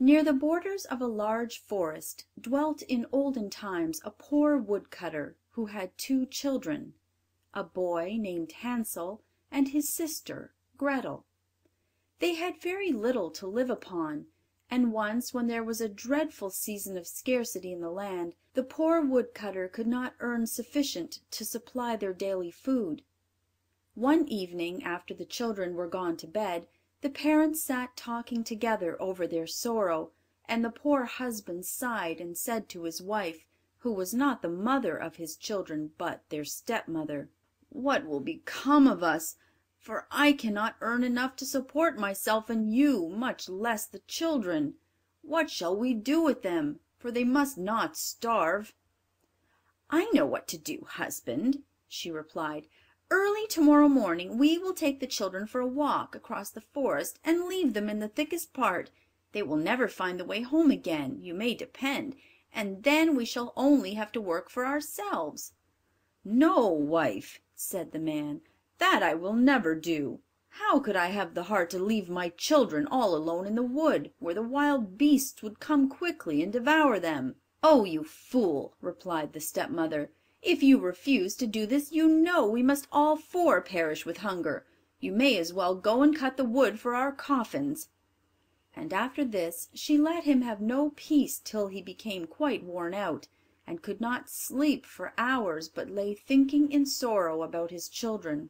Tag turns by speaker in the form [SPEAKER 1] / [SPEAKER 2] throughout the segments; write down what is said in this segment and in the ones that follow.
[SPEAKER 1] Near the borders of a large forest dwelt in olden times a poor woodcutter who had two children, a boy named Hansel and his sister Grethel. They had very little to live upon, and once when there was a dreadful season of scarcity in the land, the poor woodcutter could not earn sufficient to supply their daily food. One evening, after the children were gone to bed, the parents sat talking together over their sorrow, and the poor husband sighed and said to his wife, who was not the mother of his children but their stepmother: "What will become of us? For I cannot earn enough to support myself and you, much less the children. What shall we do with them? For they must not starve." "I know what to do, husband," she replied. "Early to morrow morning we will take the children for a walk across the forest and leave them in the thickest part. They will never find the way home again, you may depend, and then we shall only have to work for ourselves." "No, wife," said the man, "that I will never do. How could I have the heart to leave my children all alone in the wood, where the wild beasts would come quickly and devour them?" "Oh, you fool!" replied the stepmother. "If you refuse to do this, you know we must all four perish with hunger. You may as well go and cut the wood for our coffins." And after this she let him have no peace till he became quite worn out, and could not sleep for hours, but lay thinking in sorrow about his children.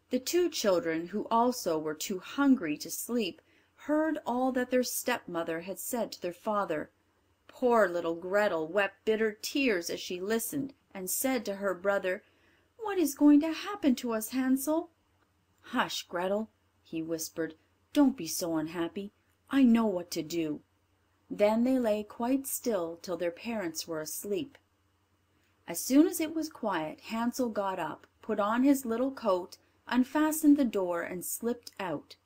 [SPEAKER 1] The two children, who also were too hungry to sleep, heard all that their stepmother had said to their father. Poor little Grethel wept bitter tears as she listened, and said to her brother: "What is going to happen to us, Hansel?" "Hush, Grethel," he whispered, "don't be so unhappy. I know what to do." Then they lay quite still till their parents were asleep. As soon as it was quiet, Hansel got up, put on his little coat, unfastened the door, and slipped out.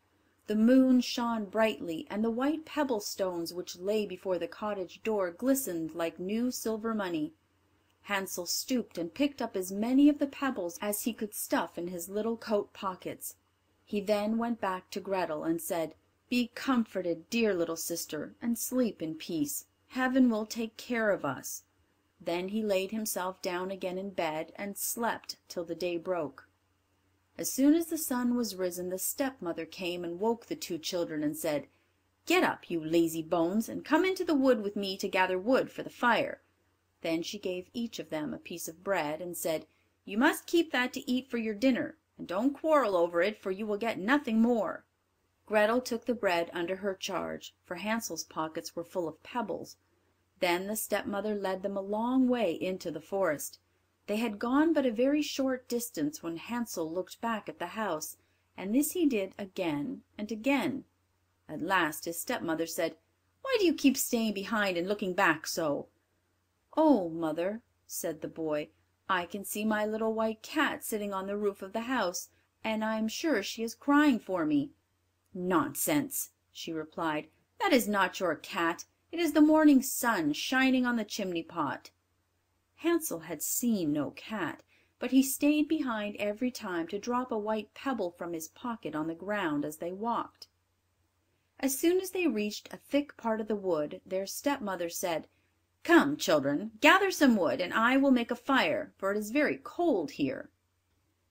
[SPEAKER 1] The moon shone brightly, and the white pebble stones which lay before the cottage door glistened like new silver money. Hansel stooped and picked up as many of the pebbles as he could stuff in his little coat pockets. He then went back to Grethel and said: "Be comforted, dear little sister, and sleep in peace. Heaven will take care of us." Then he laid himself down again in bed, and slept till the day broke. As soon as the sun was risen, the stepmother came and woke the two children, and said: "Get up, you lazy bones, and come into the wood with me to gather wood for the fire." Then she gave each of them a piece of bread, and said: "You must keep that to eat for your dinner, and don't quarrel over it, for you will get nothing more." Grethel took the bread under her charge, for Hansel's pockets were full of pebbles. Then the stepmother led them a long way into the forest. They had gone but a very short distance when Hansel looked back at the house, and this he did again and again. At last his stepmother said: "Why do you keep staying behind and looking back so?" "Oh, mother," said the boy, "I can see my little white cat sitting on the roof of the house, and I am sure she is crying for me." "Nonsense!" she replied. "That is not your cat. It is the morning sun shining on the chimney pot." Hansel had seen no cat, but he stayed behind every time to drop a white pebble from his pocket on the ground as they walked. As soon as they reached a thick part of the wood, their stepmother said: "Come, children, gather some wood, and I will make a fire, for it is very cold here."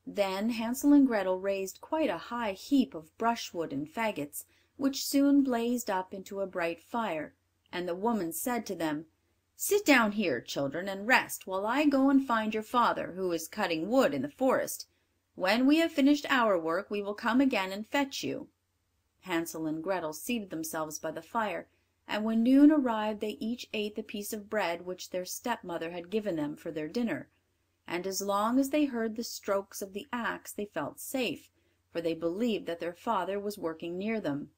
[SPEAKER 1] Then Hansel and Grethel raised quite a high heap of brushwood and faggots, which soon blazed up into a bright fire, and the woman said to them: "Sit down here, children, and rest while I go and find your father, who is cutting wood in the forest. When we have finished our work we will come again and fetch you." Hansel and Grethel seated themselves by the fire, and when noon arrived they each ate the piece of bread which their stepmother had given them for their dinner, and as long as they heard the strokes of the axe they felt safe, for they believed that their father was working near them.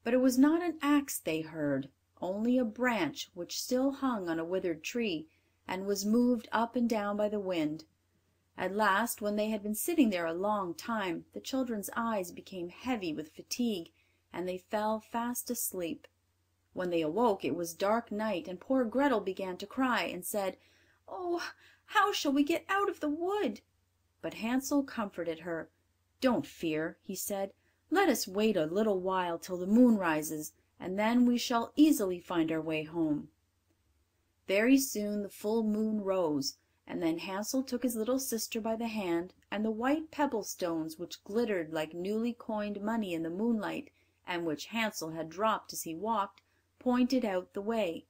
[SPEAKER 1] But it was not an axe they heard, only a branch which still hung on a withered tree, and was moved up and down by the wind. At last, when they had been sitting there a long time, the children's eyes became heavy with fatigue, and they fell fast asleep. When they awoke it was dark night, and poor Grethel began to cry, and said: "Oh, how shall we get out of the wood?" But Hansel comforted her. "Don't fear," he said. "Let us wait a little while till the moon rises, and then we shall easily find our way home." Very soon the full moon rose, and then Hansel took his little sister by the hand, and the white pebble stones which glittered like newly coined money in the moonlight, and which Hansel had dropped as he walked, pointed out the way.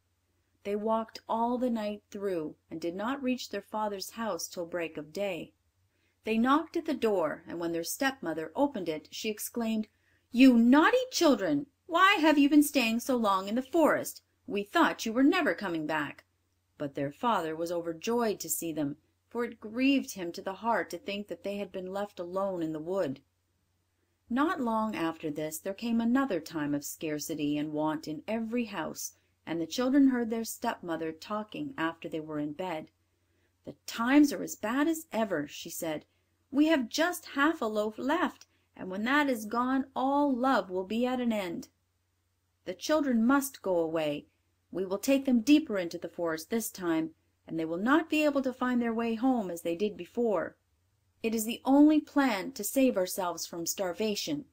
[SPEAKER 1] They walked all the night through, and did not reach their father's house till break of day. They knocked at the door, and when their stepmother opened it, she exclaimed, "You naughty children! Why have you been staying so long in the forest? We thought you were never coming back." But their father was overjoyed to see them, for it grieved him to the heart to think that they had been left alone in the wood. Not long after this there came another time of scarcity and want in every house, and the children heard their stepmother talking after they were in bed. "The times are as bad as ever," she said. "We have just half a loaf left, and when that is gone all love will be at an end. The children must go away. We will take them deeper into the forest this time, and they will not be able to find their way home as they did before. It is the only plan to save ourselves from starvation."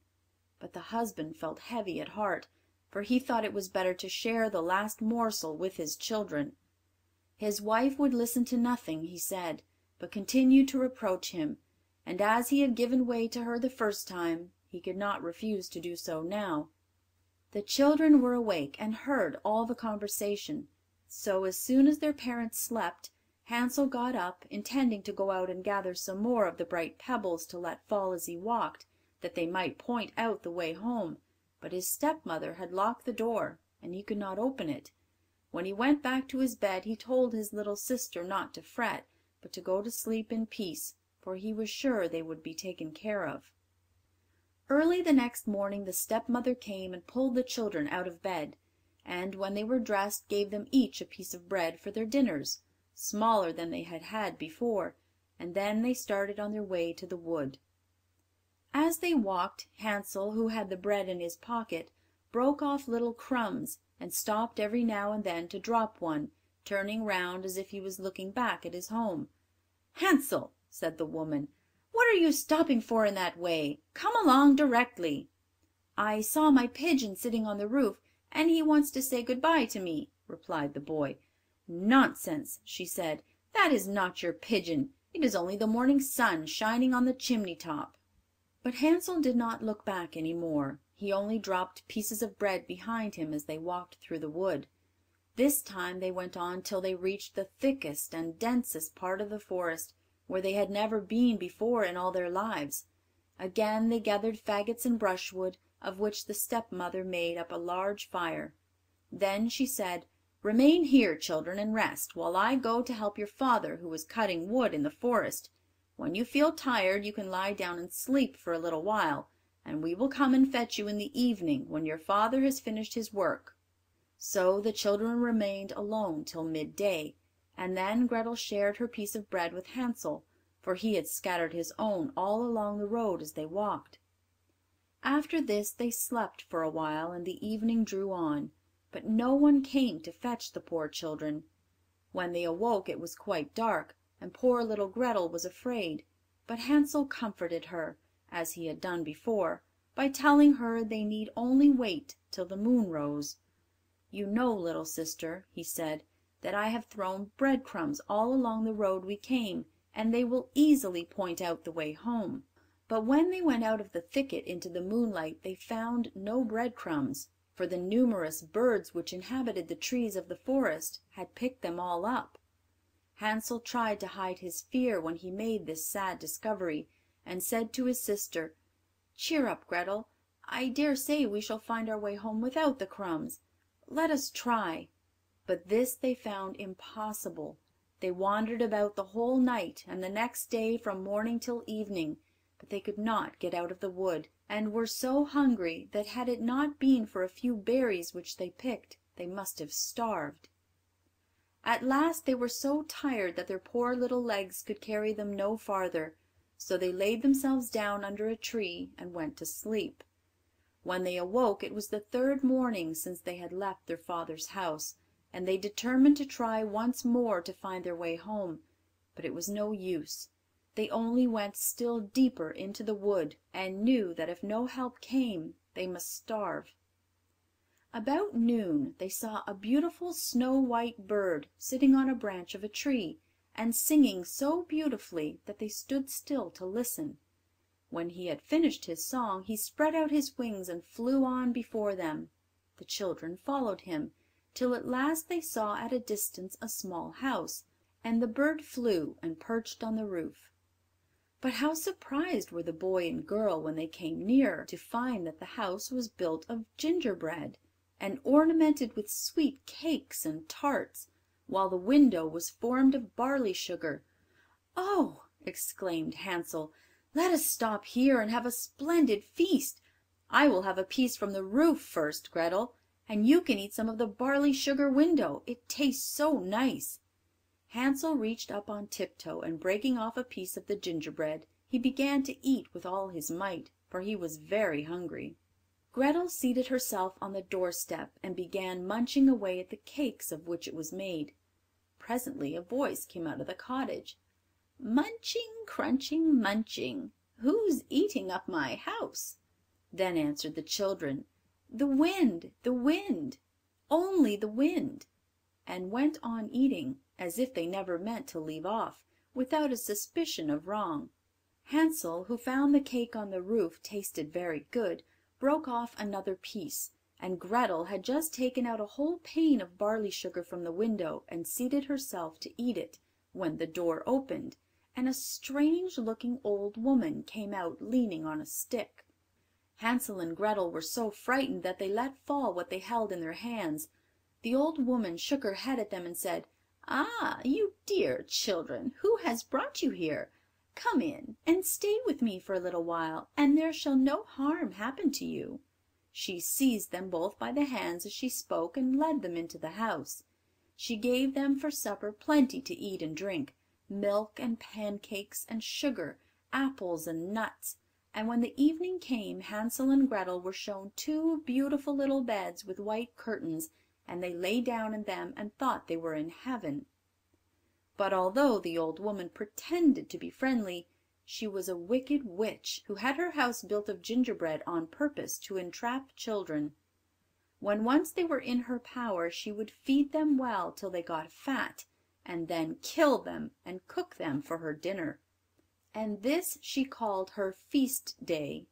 [SPEAKER 1] But the husband felt heavy at heart, for he thought it was better to share the last morsel with his children. His wife would listen to nothing he said, but continued to reproach him, and as he had given way to her the first time, he could not refuse to do so now. The children were awake and heard all the conversation, so as soon as their parents slept, Hansel got up, intending to go out and gather some more of the bright pebbles to let fall as he walked, that they might point out the way home, but his stepmother had locked the door, and he could not open it. When he went back to his bed he told his little sister not to fret, but to go to sleep in peace, for he was sure they would be taken care of. Early the next morning the stepmother came and pulled the children out of bed, and when they were dressed gave them each a piece of bread for their dinners, smaller than they had had before, and then they started on their way to the wood. As they walked, Hansel, who had the bread in his pocket, broke off little crumbs, and stopped every now and then to drop one, turning round as if he was looking back at his home. "Hansel," said the woman, "what are you stopping for in that way? Come along directly." "I saw my pigeon sitting on the roof, and he wants to say good bye to me," replied the boy. "Nonsense," she said, "that is not your pigeon. It is only the morning sun shining on the chimney top." But Hansel did not look back any more. He only dropped pieces of bread behind him as they walked through the wood. This time they went on till they reached the thickest and densest part of the forest, where they had never been before in all their lives. Again they gathered faggots and brushwood, of which the stepmother made up a large fire. Then she said, "Remain here, children, and rest, while I go to help your father, who is cutting wood in the forest. When you feel tired you can lie down and sleep for a little while, and we will come and fetch you in the evening, when your father has finished his work." So the children remained alone till midday, and then Grethel shared her piece of bread with Hansel, for he had scattered his own all along the road as they walked. After this they slept for a while, and the evening drew on, but no one came to fetch the poor children. When they awoke it was quite dark, and poor little Grethel was afraid, but Hansel comforted her, as he had done before, by telling her they need only wait till the moon rose. "You know, little sister," he said, "that I have thrown breadcrumbs all along the road we came, and they will easily point out the way home." But when they went out of the thicket into the moonlight they found no breadcrumbs, for the numerous birds which inhabited the trees of the forest had picked them all up. Hansel tried to hide his fear when he made this sad discovery, and said to his sister, "Cheer up, Grethel. I dare say we shall find our way home without the crumbs. Let us try." But this they found impossible. They wandered about the whole night and the next day from morning till evening, but they could not get out of the wood, and were so hungry that had it not been for a few berries which they picked, they must have starved. At last they were so tired that their poor little legs could carry them no farther, so they laid themselves down under a tree and went to sleep. When they awoke it was the third morning since they had left their father's house, and they determined to try once more to find their way home, but it was no use. They only went still deeper into the wood, and knew that if no help came they must starve. About noon they saw a beautiful snow white bird sitting on a branch of a tree, and singing so beautifully that they stood still to listen. When he had finished his song he spread out his wings and flew on before them. The children followed him, till at last they saw at a distance a small house, and the bird flew and perched on the roof. But how surprised were the boy and girl when they came nearer, to find that the house was built of gingerbread, and ornamented with sweet cakes and tarts, while the window was formed of barley sugar. "Oh!" exclaimed Hansel, "let us stop here and have a splendid feast. I will have a piece from the roof first, Gretel, and you can eat some of the barley sugar window. It tastes so nice." Hansel reached up on tiptoe, and breaking off a piece of the gingerbread, he began to eat with all his might, for he was very hungry. Gretel seated herself on the doorstep and began munching away at the cakes of which it was made. Presently a voice came out of the cottage. "Munching, crunching, munching, who's eating up my house?" Then answered the children, "The wind, the wind, only the wind," and went on eating, as if they never meant to leave off, without a suspicion of wrong. Hansel, who found the cake on the roof tasted very good, broke off another piece, and Gretel had just taken out a whole pane of barley sugar from the window and seated herself to eat it, when the door opened, and a strange looking old woman came out leaning on a stick. Hansel and Gretel were so frightened that they let fall what they held in their hands. The old woman shook her head at them and said, "Ah, you dear children, who has brought you here? Come in and stay with me for a little while, and there shall no harm happen to you." She seized them both by the hands as she spoke, and led them into the house. She gave them for supper plenty to eat and drink, milk and pancakes and sugar, apples and nuts, and when the evening came Hansel and Gretel were shown two beautiful little beds with white curtains, and they lay down in them and thought they were in heaven. But although the old woman pretended to be friendly, she was a wicked witch who had her house built of gingerbread on purpose to entrap children. When once they were in her power she would feed them well till they got fat, and then kill them and cook them for her dinner. And this she called her feast day.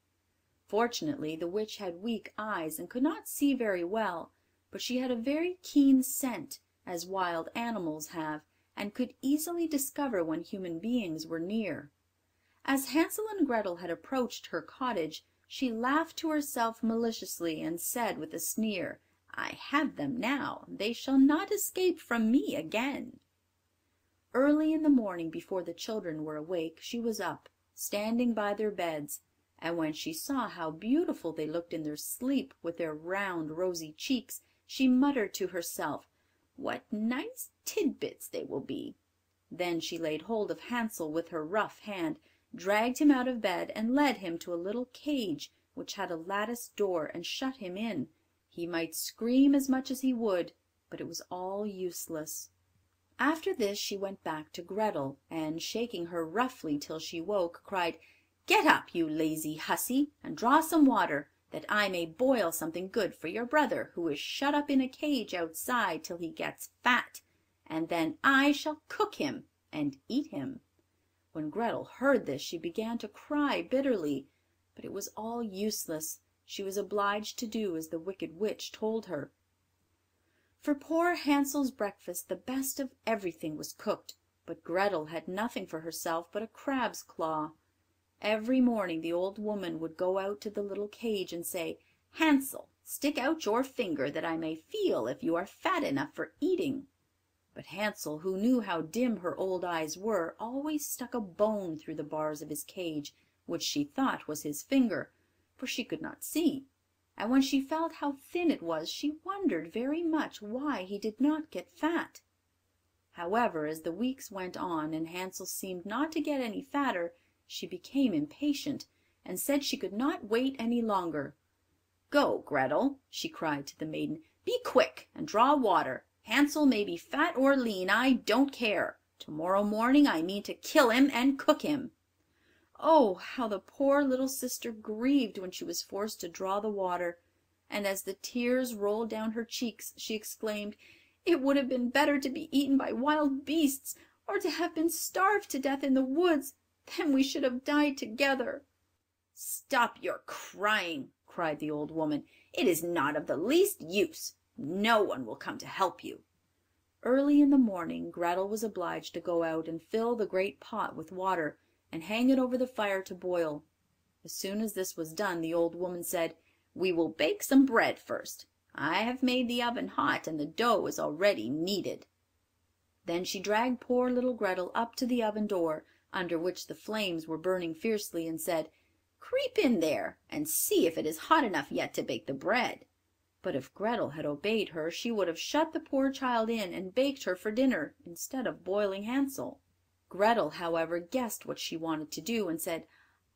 [SPEAKER 1] Fortunately the witch had weak eyes and could not see very well, but she had a very keen scent, as wild animals have, and could easily discover when human beings were near. As Hansel and Gretel had approached her cottage, she laughed to herself maliciously and said with a sneer, "I have them now, they shall not escape from me again." Early in the morning, before the children were awake, she was up, standing by their beds, and when she saw how beautiful they looked in their sleep, with their round rosy cheeks, she muttered to herself, "What nice tidbits they will be." Then she laid hold of Hansel with her rough hand, dragged him out of bed, and led him to a little cage which had a latticed door, and shut him in. He might scream as much as he would, but it was all useless. After this she went back to Gretel, and shaking her roughly till she woke, cried, "Get up, you lazy hussy, and draw some water, that I may boil something good for your brother, who is shut up in a cage outside till he gets fat, and then I shall cook him and eat him." When Gretel heard this she began to cry bitterly, but it was all useless. She was obliged to do as the wicked witch told her. For poor Hansel's breakfast the best of everything was cooked, but Gretel had nothing for herself but a crab's claw. Every morning the old woman would go out to the little cage and say, "Hansel, stick out your finger that I may feel if you are fat enough for eating." But Hansel, who knew how dim her old eyes were, always stuck a bone through the bars of his cage, which she thought was his finger, for she could not see, and when she felt how thin it was she wondered very much why he did not get fat. However, as the weeks went on and Hansel seemed not to get any fatter, she became impatient, and said she could not wait any longer. "Go, Gretel," she cried to the maiden, "be quick and draw water. Hansel may be fat or lean, I don't care. Tomorrow morning I mean to kill him and cook him." Oh, how the poor little sister grieved when she was forced to draw the water! and as the tears rolled down her cheeks she exclaimed, "It would have been better to be eaten by wild beasts, or to have been starved to death in the woods. Then we should have died together."
[SPEAKER 2] "Stop your crying," cried the old woman. "It is not of the least use. No one will come to help you."
[SPEAKER 1] Early in the morning Grethel was obliged to go out and fill the great pot with water, and hang it over the fire to boil. As soon as this was done, the old woman said,
[SPEAKER 2] "We will bake some bread first. I have made the oven hot, and the dough is already kneaded."
[SPEAKER 1] Then she dragged poor little Grethel up to the oven door, under which the flames were burning fiercely, and said,
[SPEAKER 2] "Creep in there, and see if it is hot enough yet to bake the bread."
[SPEAKER 1] But if Grethel had obeyed her, she would have shut the poor child in and baked her for dinner, instead of boiling Hansel. Grethel, however, guessed what she wanted to do, and said,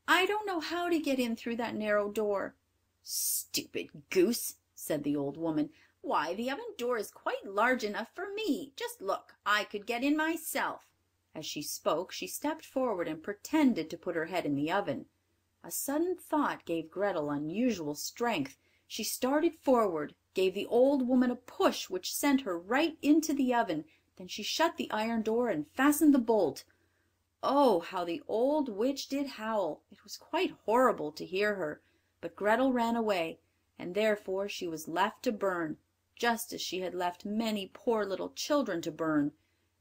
[SPEAKER 1] "I don't know how to get in through that narrow door."
[SPEAKER 2] "Stupid goose," said the old woman. "Why, the oven door is quite large enough for me. Just look, I could get in myself."
[SPEAKER 1] As she spoke, she stepped forward and pretended to put her head in the oven. A sudden thought gave Grethel unusual strength. She started forward, gave the old woman a push which sent her right into the oven, then she shut the iron door and fastened the bolt. Oh, how the old witch did howl! It was quite horrible to hear her, but Grethel ran away, and therefore she was left to burn, just as she had left many poor little children to burn.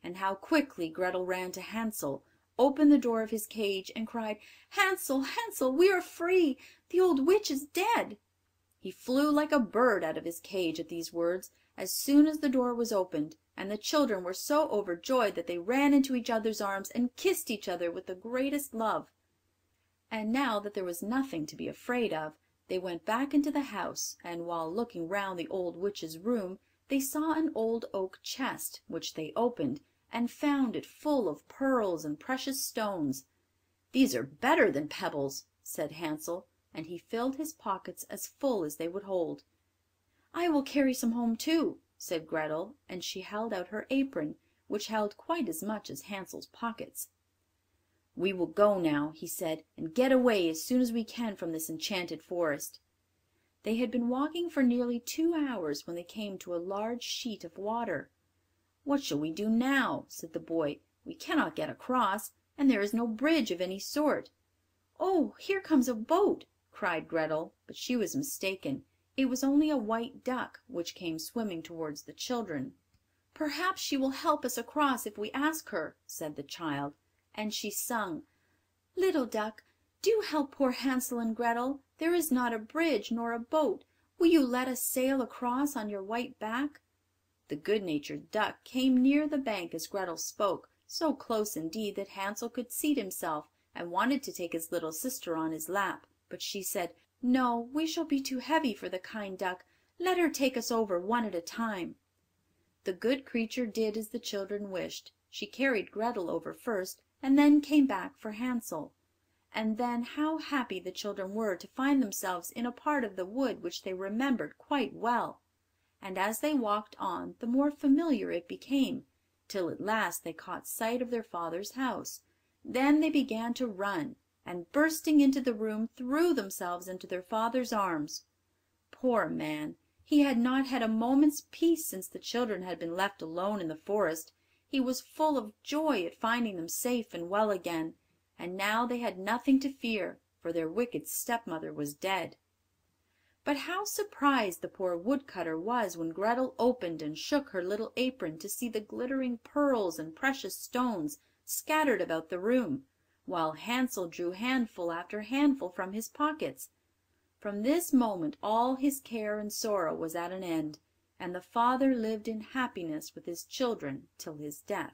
[SPEAKER 1] And how quickly Grethel ran to Hansel, opened the door of his cage, and cried, "Hansel, Hansel, we are free! The old witch is dead!" He flew like a bird out of his cage at these words, as soon as the door was opened, and the children were so overjoyed that they ran into each other's arms and kissed each other with the greatest love. And now that there was nothing to be afraid of, they went back into the house, and while looking round the old witch's room they saw an old oak chest, which they opened, and found it full of pearls and precious stones. "These are better than pebbles," said Hansel, and he filled his pockets as full as they would hold. "I will carry some home too," said Grethel, and she held out her apron, which held quite as much as Hansel's pockets. "We will go now," he said, "and get away as soon as we can from this enchanted forest." They had been walking for nearly 2 hours when they came to a large sheet of water. "What shall we do now?" said the boy. "We cannot get across, and there is no bridge of any sort." "Oh, here comes a boat!" cried Grethel, but she was mistaken. It was only a white duck, which came swimming towards the children. "Perhaps she will help us across if we ask her," said the child, and she sung, "Little duck, do help poor Hansel and Grethel. There is not a bridge nor a boat. Will you let us sail across on your white back?" The good-natured duck came near the bank as Grethel spoke, so close indeed that Hansel could seat himself, and wanted to take his little sister on his lap, but she said, "No, we shall be too heavy for the kind duck. Let her take us over one at a time." The good creature did as the children wished. She carried Grethel over first, and then came back for Hansel. And then how happy the children were to find themselves in a part of the wood which they remembered quite well. And as they walked on the more familiar it became, till at last they caught sight of their father's house. Then they began to run, and bursting into the room threw themselves into their father's arms. Poor man! He had not had a moment's peace since the children had been left alone in the forest. He was full of joy at finding them safe and well again, and now they had nothing to fear, for their wicked stepmother was dead. But how surprised the poor woodcutter was when Grethel opened and shook her little apron to see the glittering pearls and precious stones scattered about the room, while Hansel drew handful after handful from his pockets. From this moment all his care and sorrow was at an end, and the father lived in happiness with his children till his death.